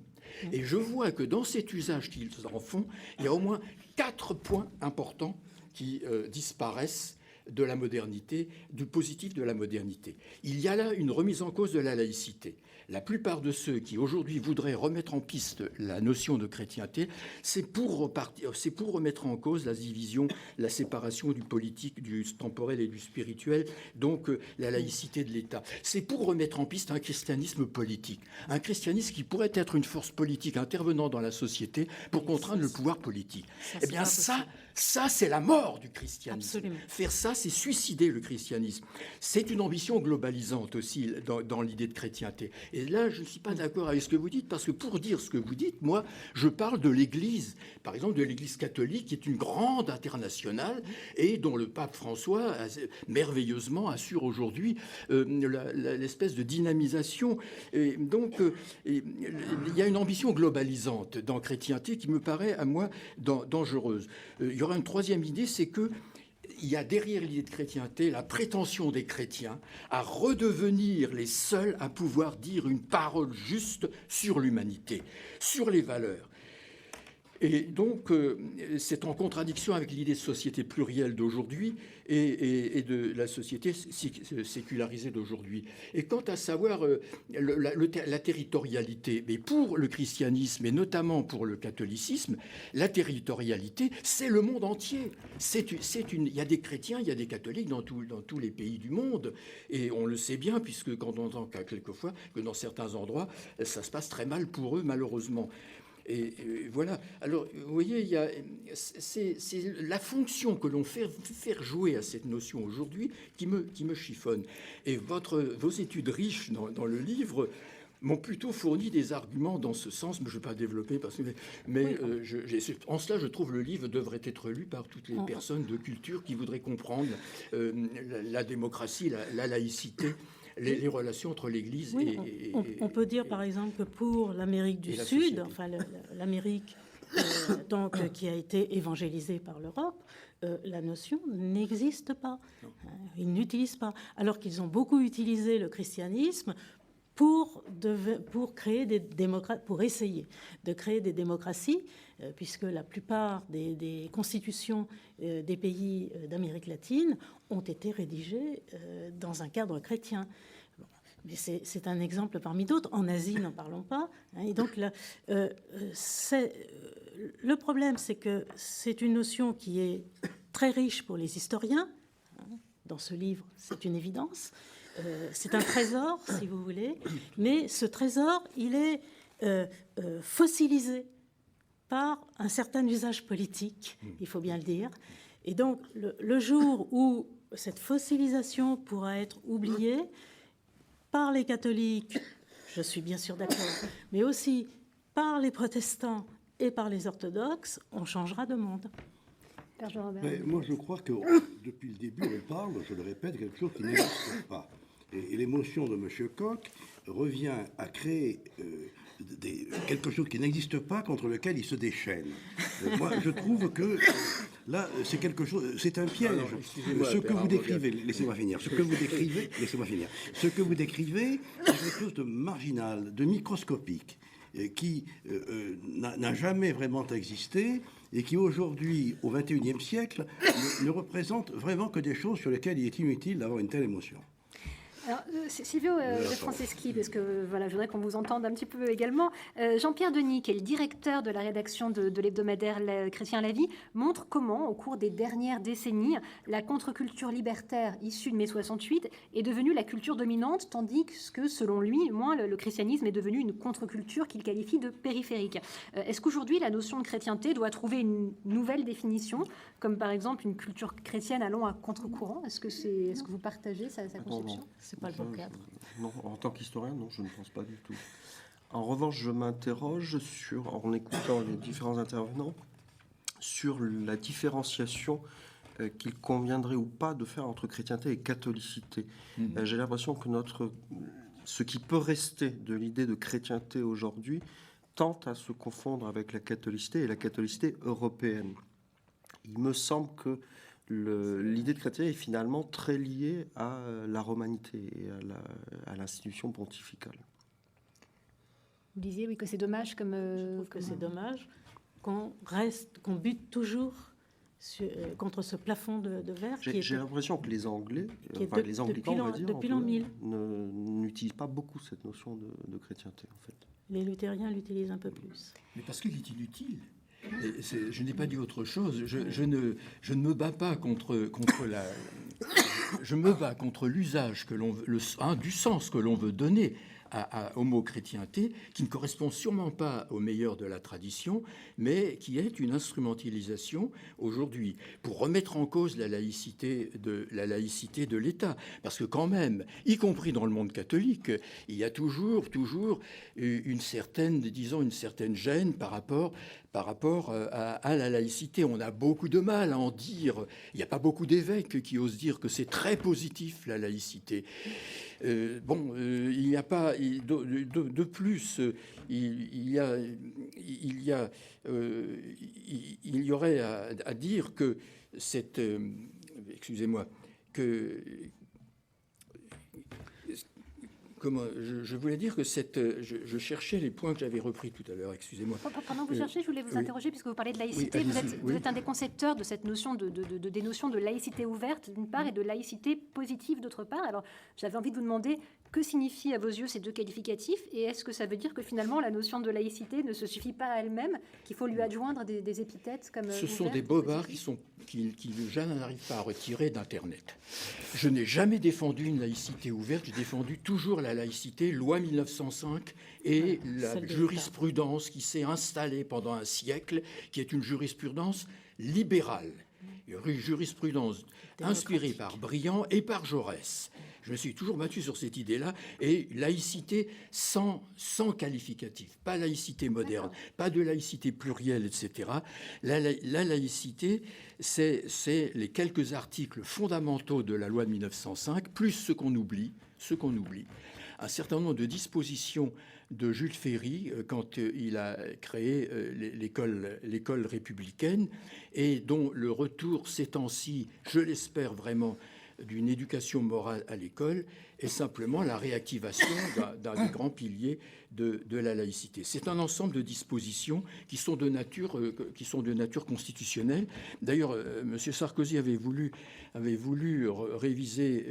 Et je vois que dans cet usage qu'ils en font, il y a au moins 4 points importants qui disparaissent de la modernité, du positif de la modernité. Il y a là une remise en cause de la laïcité. La plupart de ceux qui aujourd'hui voudraient remettre en piste la notion de chrétienté, c'est pour remettre en cause la division, la séparation du politique, du temporel et du spirituel, donc la laïcité de l'État. C'est pour remettre en piste un christianisme politique, un christianisme qui pourrait être une force politique intervenant dans la société pour contraindre le pouvoir politique. Eh bien ça, Ça, c'est la mort du christianisme. Absolument. Faire ça, c'est suicider le christianisme. C'est une ambition globalisante aussi dans l'idée de chrétienté. Et là, je ne suis pas d'accord avec ce que vous dites, parce que pour dire ce que vous dites, moi, je parle de l'Église, par exemple de l'Église catholique, qui est une grande internationale et dont le pape François merveilleusement assure aujourd'hui l'espèce de dynamisation. Et donc, il y a une ambition globalisante dans chrétienté qui me paraît, à moi, dangereuse. Il y aura une troisième idée, c'est que il y a derrière l'idée de chrétienté la prétention des chrétiens à redevenir les seuls à pouvoir dire une parole juste sur l'humanité, sur les valeurs. Et donc, c'est en contradiction avec l'idée de société plurielle d'aujourd'hui et de la société sécularisée d'aujourd'hui. Et quant à savoir la territorialité, mais pour le christianisme et notamment pour le catholicisme, la territorialité, c'est le monde entier. Il y a des chrétiens, il y a des catholiques dans tous les pays du monde. Et on le sait bien, puisque quand on entend quelquefois que dans certains endroits, ça se passe très mal pour eux, malheureusement. Et voilà. Alors, vous voyez, c'est la fonction que l'on fait faire jouer à cette notion aujourd'hui qui me chiffonne. Et vos études riches dans le livre m'ont plutôt fourni des arguments dans ce sens, mais je ne vais pas développer, mais en cela, je trouve le livre devrait être lu par toutes les personnes de culture qui voudraient comprendre la démocratie, la laïcité, les relations entre l'Église et... On peut dire, par exemple, que pour l'Amérique du Sud, enfin l'Amérique qui a été évangélisée par l'Europe, la notion n'existe pas. Ils n'utilisent pas. Alors qu'ils ont beaucoup utilisé le christianisme pour créer pour essayer de créer des démocraties, puisque la plupart des constitutions des pays d'Amérique latine ont été rédigées dans un cadre chrétien. Mais c'est un exemple parmi d'autres. En Asie, n'en parlons pas. Et donc, le problème, c'est que c'est une notion qui est très riche pour les historiens. Dans ce livre, c'est une évidence. C'est un trésor, si vous voulez. Mais ce trésor, il est fossilisé par un certain usage politique, il faut bien le dire. Et donc, le jour où cette fossilisation pourra être oubliée par les catholiques, je suis bien sûr d'accord, mais aussi par les protestants et par les orthodoxes, on changera de monde. Mais moi, je crois que depuis le début, on parle, je le répète, de quelque chose qui n'existe pas. Et l'émotion de M. Koch revient à créer quelque chose qui n'existe pas contre lequel il se déchaîne. Moi, je trouve que là, c'est quelque chose, c'est un piège. Ce que vous décrivez, laissez-moi finir. Ce que vous décrivez, Ce que vous décrivez, c'est quelque chose de marginal, de microscopique, qui n'a jamais vraiment existé et qui aujourd'hui, au XXIe siècle, ne représente vraiment que des choses sur lesquelles il est inutile d'avoir une telle émotion. Alors, Silvio De Franceschi, parce que voilà, je voudrais qu'on vous entende un petit peu également. Jean-Pierre Denis, qui est le directeur de la rédaction de l'hebdomadaire Chrétien la Vie, montre comment, au cours des dernières décennies, la contre-culture libertaire issue de mai 68 est devenue la culture dominante, tandis que, selon lui, le christianisme est devenu une contre-culture qu'il qualifie de périphérique. Est-ce qu'aujourd'hui, la notion de chrétienté doit trouver une nouvelle définition, comme par exemple une culture chrétienne allant à contre-courant? Est-ce que vous partagez sa conception? C'est pas le bon cadre. Non, en tant qu'historien, non, je ne pense pas du tout. En revanche, je m'interroge en écoutant les différents intervenants, sur la différenciation qu'il conviendrait ou pas de faire entre chrétienté et catholicité. J'ai l'impression que ce qui peut rester de l'idée de chrétienté aujourd'hui tente à se confondre avec la catholicité et la catholicité européenne. Il me semble que l'idée de chrétien est finalement très liée à la romanité et à l'institution pontificale. Vous disiez oui que c'est dommage C'est dommage qu'on bute toujours contre ce plafond de verre. J'ai l'impression que les Anglais, les Anglicans, on va dire, depuis l'an 1000, n'utilisent pas beaucoup cette notion de chrétienté, en fait. Les luthériens l'utilisent un peu plus. Mais parce qu'il est inutile. Je n'ai pas dit autre chose. Je ne me bats pas contre je me bats contre l'usage du sens que l'on veut donner au mot chrétienté, qui ne correspond sûrement pas au meilleur de la tradition, mais qui est une instrumentalisation aujourd'hui pour remettre en cause la laïcité de l'État. Parce que quand même, y compris dans le monde catholique, il y a toujours une certaine gêne par rapport à la laïcité. On a beaucoup de mal à en dire. Il n'y a pas beaucoup d'évêques qui osent dire que c'est très positif, la laïcité. Il n'y a pas de plus. Il y aurait à dire que cette, excusez-moi, que comment je voulais dire que je cherchais les points que j'avais repris tout à l'heure. Excusez-moi. Pendant que vous cherchez, je voulais vous interroger, puisque vous parlez de laïcité. Oui, vous êtes un des concepteurs de cette notion des notions de laïcité ouverte d'une part et de laïcité positive d'autre part. Alors, j'avais envie de vous demander que signifient à vos yeux ces deux qualificatifs, et est-ce que ça veut dire que finalement la notion de laïcité ne se suffit pas à elle-même, qu'il faut lui adjoindre des épithètes comme ce sont des bobards qui je n'arrive pas à retirer d'Internet. Je n'ai jamais défendu une laïcité ouverte, j'ai défendu toujours la laïcité, loi 1905, et la jurisprudence qui s'est installée pendant un siècle, qui est une jurisprudence libérale, une jurisprudence inspirée par Briand et par Jaurès. Je me suis toujours battu sur cette idée-là, et laïcité sans qualificatif, pas laïcité moderne, pas de laïcité plurielle, etc. La laïcité, c'est les quelques articles fondamentaux de la loi de 1905, plus ce qu'on oublie, un certain nombre de dispositions de Jules Ferry quand il a créé l'école républicaine, et dont le retour ces temps-ci, je l'espère vraiment, d'une éducation morale à l'école est simplement la réactivation d'un des grands piliers de la laïcité. C'est un ensemble de dispositions qui sont de nature constitutionnelle. D'ailleurs, M. Sarkozy avait voulu réviser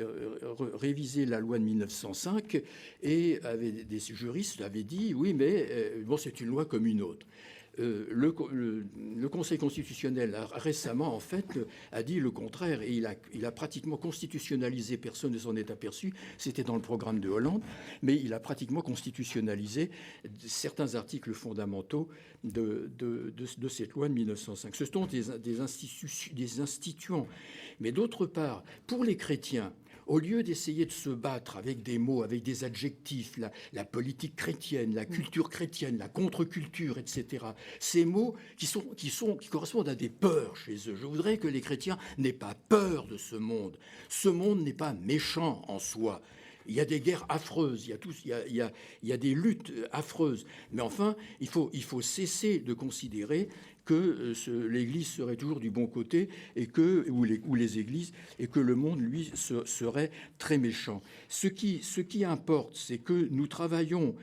la loi de 1905, et des juristes avaient dit oui, mais c'est une loi comme une autre. Le Conseil constitutionnel récemment, en fait, a dit le contraire, et il a pratiquement constitutionnalisé, personne ne s'en est aperçu, c'était dans le programme de Hollande, mais il a pratiquement constitutionnalisé certains articles fondamentaux de cette loi de 1905. Ce sont des instituants. Mais d'autre part, pour les chrétiens, au lieu d'essayer de se battre avec des mots, avec des adjectifs, la politique chrétienne, la culture chrétienne, la contre-culture, etc., ces mots qui correspondent à des peurs chez eux. Je voudrais que les chrétiens n'aient pas peur de ce monde. Ce monde n'est pas méchant en soi. Il y a des guerres affreuses, il y a des luttes affreuses. Mais enfin, il faut cesser de considérer que l'Église serait toujours du bon côté, ou les Églises, et que le monde, lui, serait très méchant. Ce qui importe, c'est que nous travaillons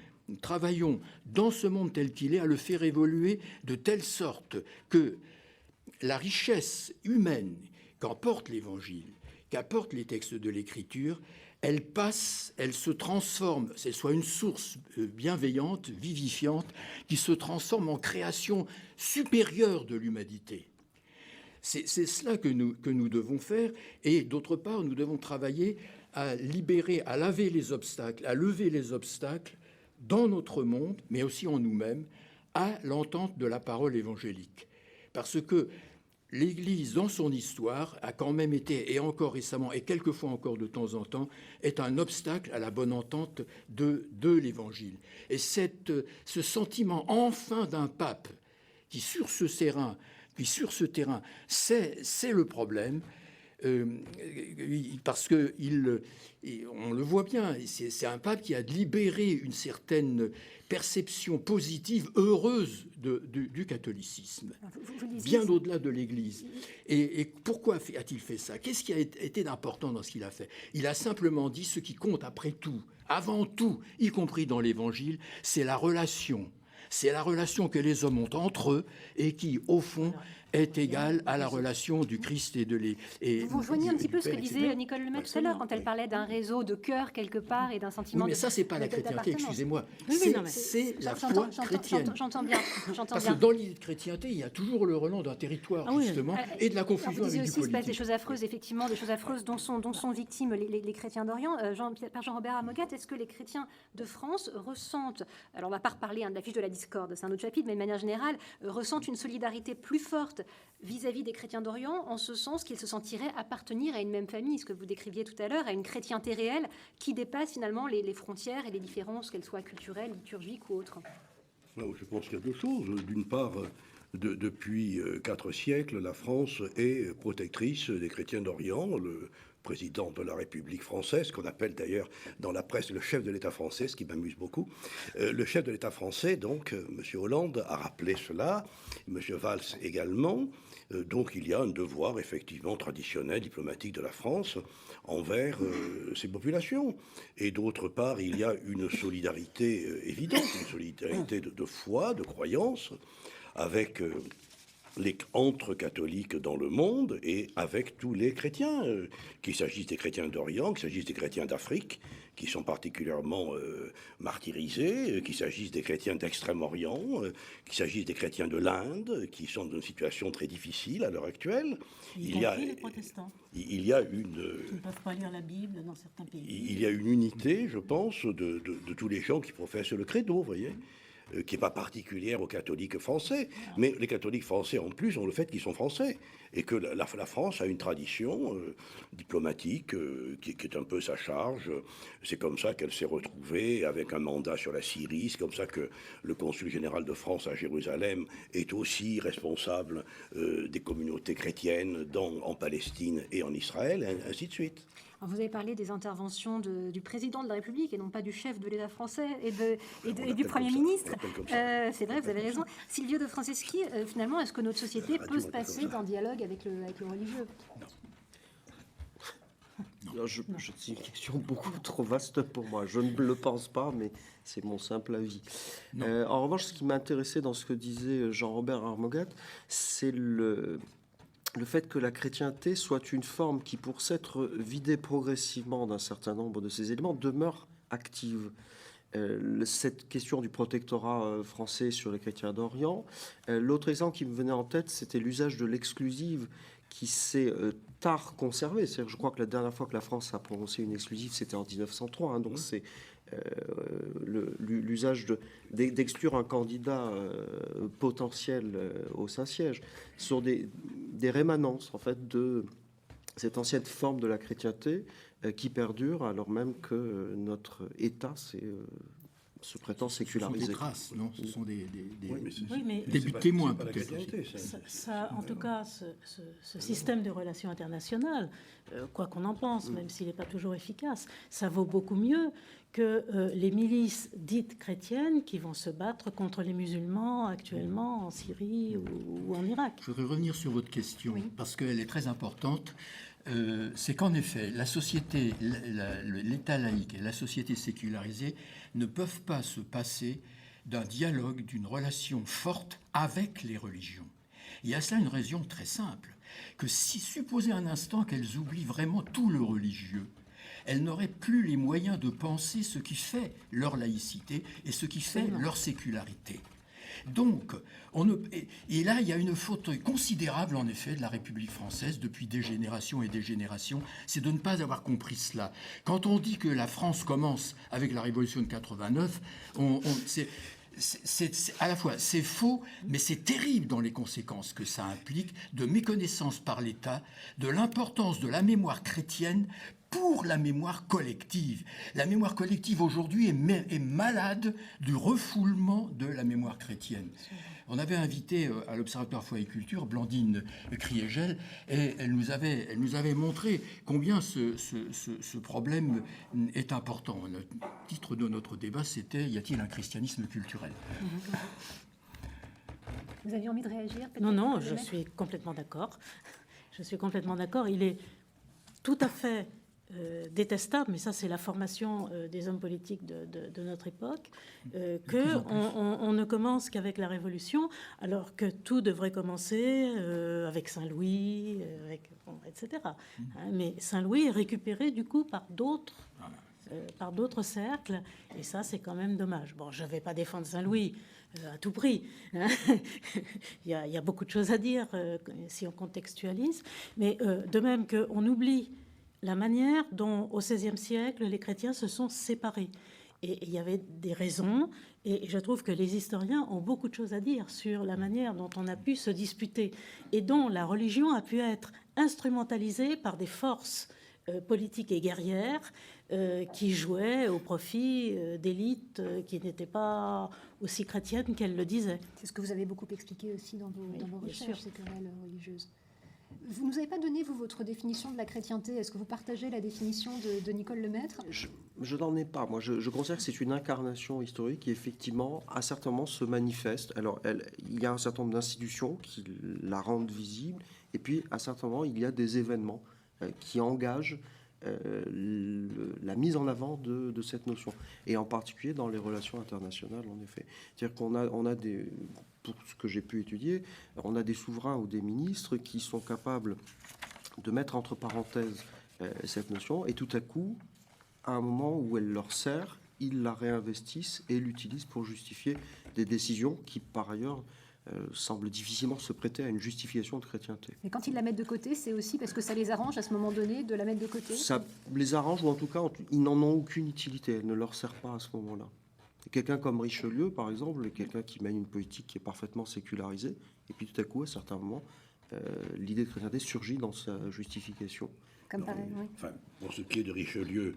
dans ce monde tel qu'il est à le faire évoluer de telle sorte que la richesse humaine qu'emporte l'Évangile, qu'apportent les textes de l'Écriture, elle se transforme, c'est soit une source bienveillante, vivifiante, qui se transforme en création supérieure de l'humanité. C'est cela que nous devons faire, et d'autre part, nous devons travailler à libérer, à lever les obstacles dans notre monde, mais aussi en nous-mêmes, à l'entente de la parole évangélique. Parce que l'Église, dans son histoire, a quand même été, et encore récemment, et quelquefois encore de temps en temps, est un obstacle à la bonne entente de l'Évangile. Et ce sentiment enfin d'un pape qui, sur ce terrain, c'est le problème, parce que on le voit bien, c'est un pape qui a libéré une certaine perception positive, heureuse du catholicisme, bien au-delà de l'Église. Et pourquoi a-t-il fait ça? Qu'est-ce qui a été d'important dans ce qu'il a fait? Il a simplement dit ce qui compte après tout, avant tout, y compris dans l'Évangile, c'est la relation. C'est la relation que les hommes ont entre eux et qui, au fond, est égale à la relation du Christ et de l'Église. Vous rejoignez un petit peu ce que disait Nicole Lemaitre tout à l'heure, quand elle parlait d'un réseau de cœur quelque part et d'un sentiment. Oui, mais ça, c'est pas la chrétienté, excusez-moi. C'est la foi chrétienne. J'entends bien. Parce que dans l'idée de chrétienté, il y a toujours le relent d'un territoire, justement, et de la confusion avec du politique. Il se passe des choses affreuses, effectivement, des choses affreuses dont sont victimes les chrétiens d'Orient. Par Jean-Robert Amogat, est-ce que les chrétiens de France ressentent, alors on ne va pas reparler de la fiche de la discorde, c'est un autre chapitre, mais de manière générale, ressentent une solidarité plus forte vis-à-vis des chrétiens d'Orient, en ce sens qu'ils se sentiraient appartenir à une même famille, ce que vous décriviez tout à l'heure, à une chrétienté réelle qui dépasse finalement les frontières et les différences, qu'elles soient culturelles, liturgiques ou autres? Je pense qu'il y a deux choses. D'une part, depuis 4 siècles, la France est protectrice des chrétiens d'Orient. Le président de la République française, qu'on appelle d'ailleurs dans la presse le chef de l'État français, ce qui m'amuse beaucoup. Le chef de l'État français, donc, M. Hollande, a rappelé cela, M. Valls également. Donc il y a un devoir effectivement traditionnel, diplomatique de la France envers ses populations. Et d'autre part, il y a une solidarité évidente, une solidarité de foi, de croyance, avec entre catholiques dans le monde et avec tous les chrétiens, qu'il s'agisse des chrétiens d'Orient, qu'il s'agisse des chrétiens d'Afrique, qui sont particulièrement martyrisés, qu'il s'agisse des chrétiens d'Extrême-Orient, qu'il s'agisse des chrétiens de l'Inde, qui sont dans une situation très difficile à l'heure actuelle. Il y a les protestants. Il y a une... Qui ne peuvent pas lire la Bible dans certains pays. Il y a une unité, je pense, de tous les gens qui professent le credo, vous voyez, qui n'est pas particulière aux catholiques français. Mais les catholiques français, en plus, ont le fait qu'ils sont français. Et que la France a une tradition diplomatique qui est un peu sa charge. C'est comme ça qu'elle s'est retrouvée avec un mandat sur la Syrie. C'est comme ça que le consul général de France à Jérusalem est aussi responsable des communautés chrétiennes en Palestine et en Israël, et ainsi de suite. Alors vous avez parlé des interventions du président de la République et non pas du chef de l'État français et du Premier ministre. C'est vrai, vous avez raison. Silvio De Franceschi, finalement, est-ce que notre société peut se passer d'un dialogue avec le religieux? C'est une question beaucoup trop vaste pour moi. Je ne le pense pas, mais c'est mon simple avis. En revanche, ce qui m'a intéressé dans ce que disait Jean-Robert Amogat, c'est le fait que la chrétienté soit une forme qui, pour s'être vidée progressivement d'un certain nombre de ces éléments, demeure active. Cette question du protectorat français sur les chrétiens d'Orient. L'autre exemple qui me venait en tête, c'était l'usage de l'exclusive qui s'est tard conservé. C'est-à-dire, je crois que la dernière fois que la France a prononcé une exclusive, c'était en 1903. Donc c'est l'usage d'exclure un candidat potentiel au Saint-Siège sur des rémanences en fait de cette ancienne forme de la chrétienté qui perdure alors même que notre État se prétend sécularisé. Ce sont des traces, non? Ce sont des buts témoins. Ça, en tout cas, ce système de relations internationales, quoi qu'on en pense, même s'il n'est pas toujours efficace, ça vaut beaucoup mieux que les milices dites chrétiennes qui vont se battre contre les musulmans actuellement en Syrie ou en Irak. Je voudrais revenir sur votre question, parce qu'elle est très importante. C'est qu'en effet, la société, l'État laïque et la société sécularisée ne peuvent pas se passer d'un dialogue, d'une relation forte avec les religions. Il y a cela une raison très simple, que si supposez un instant qu'elles oublient vraiment tout le religieux, elles n'auraient plus les moyens de penser ce qui fait leur laïcité et ce qui fait leur sécularité. Donc, et là, il y a une faute considérable, en effet, de la République française depuis des générations et des générations, c'est de ne pas avoir compris cela. Quand on dit que la France commence avec la Révolution de 89, c'est à la fois c'est faux, mais c'est terrible dans les conséquences que ça implique de méconnaissance par l'État de l'importance de la mémoire chrétienne pour la mémoire collective. La mémoire collective aujourd'hui est malade du refoulement de la mémoire chrétienne. On avait invité à l'Observatoire Foi et Culture Blandine Kriegel et elle nous avait montré combien ce problème est important. Le titre de notre débat, c'était « Y a-t-il un christianisme culturel ?» Vous aviez envie de réagir? Non, je suis complètement d'accord. Je suis complètement d'accord. Il est tout à fait détestable, mais ça c'est la formation des hommes politiques de notre époque, qu'on ne commence qu'avec la Révolution, alors que tout devrait commencer avec Saint-Louis, etc. Mais Saint-Louis est récupéré du coup par d'autres cercles, et ça c'est quand même dommage. Bon, je ne vais pas défendre Saint-Louis à tout prix, hein. Il y a beaucoup de choses à dire si on contextualise, mais de même qu'on oublie la manière dont, au XVIe siècle, les chrétiens se sont séparés. Et il y avait des raisons, et je trouve que les historiens ont beaucoup de choses à dire sur la manière dont on a pu se disputer, et dont la religion a pu être instrumentalisée par des forces politiques et guerrières qui jouaient au profit d'élites qui n'étaient pas aussi chrétiennes qu'elles le disaient. C'est ce que vous avez beaucoup expliqué aussi dans vos recherches, ces querelles religieuses. Vous ne nous avez pas donné, vous, votre définition de la chrétienté. Est-ce que vous partagez la définition de Nicole Lemaître ? Je n'en ai pas. Moi, je considère que c'est une incarnation historique qui, effectivement, à certains moments, se manifeste. Alors, il y a un certain nombre d'institutions qui la rendent visible. Et puis, à certains moments, il y a des événements qui engagent la mise en avant de cette notion. Et en particulier dans les relations internationales, en effet. C'est-à-dire qu'on a des... Pour ce que j'ai pu étudier, on a des souverains ou des ministres qui sont capables de mettre entre parenthèses cette notion, et tout à coup, à un moment où elle leur sert, ils la réinvestissent et l'utilisent pour justifier des décisions qui, par ailleurs, semblent difficilement se prêter à une justification de chrétienté. Mais quand ils la mettent de côté, c'est aussi parce que ça les arrange à ce moment donné de la mettre de côté ? Ça les arrange, ou en tout cas, ils n'en ont aucune utilité, elle ne leur sert pas à ce moment-là. Quelqu'un comme Richelieu, par exemple, est quelqu'un qui mène une politique qui est parfaitement sécularisée, et puis tout à coup, à certains moments, l'idée de chrétienté surgit dans sa justification. Comme pareil, oui. Enfin, pour ce qui est de Richelieu,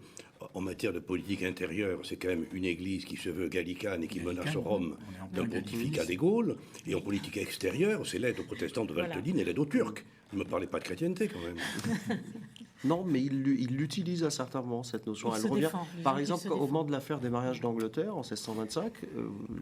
en matière de politique intérieure, c'est quand même une église qui se veut gallicane et qui menace Rome d'un pontificat des Gaules. Et en politique extérieure, c'est l'aide aux protestants de Valteline et l'aide aux Turcs. Ne me parlez pas de chrétienté, quand même. Non, mais il l'utilise à certains moments, cette notion. Elle revient, par exemple, au moment de l'affaire des mariages d'Angleterre, en 1625,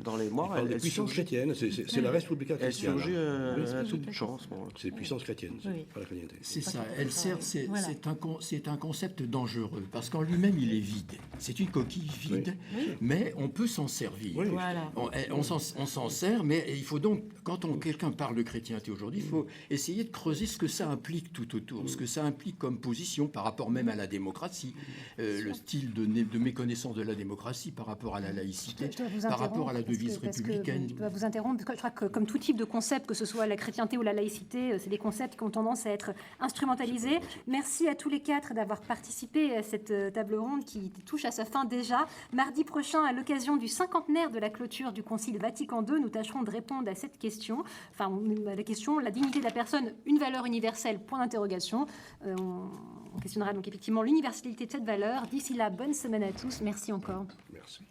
dans les mémoires, elle puissance chrétienne, c'est la Respublica chrétienne. Elle surgit à toute chance. C'est puissance chrétienne, pas la chrétienté. C'est ça, elle sert, c'est un concept dangereux, parce qu'en lui-même, il est vide. C'est une coquille vide, mais on peut s'en servir. Oui. Voilà. On s'en sert, mais il faut donc, quand quelqu'un parle de chrétienté aujourd'hui, il faut essayer de creuser ce que ça implique tout autour, ce que ça implique comme position par rapport même à la démocratie, le style de méconnaissance de la démocratie par rapport à la laïcité, par rapport à la devise républicaine. Je dois vous interrompre, parce que je crois que comme tout type de concept, que ce soit la chrétienté ou la laïcité, c'est des concepts qui ont tendance à être instrumentalisés. Merci à tous les quatre d'avoir participé à cette table ronde qui touche à sa fin déjà. Mardi prochain, à l'occasion du 50e de la clôture du Concile Vatican II, nous tâcherons de répondre à cette question, enfin à la question, la dignité de la personne, une valeur universelle, point d'interrogation. On questionnera donc effectivement l'universalité de cette valeur. D'ici là, bonne semaine à tous. Merci encore. Merci.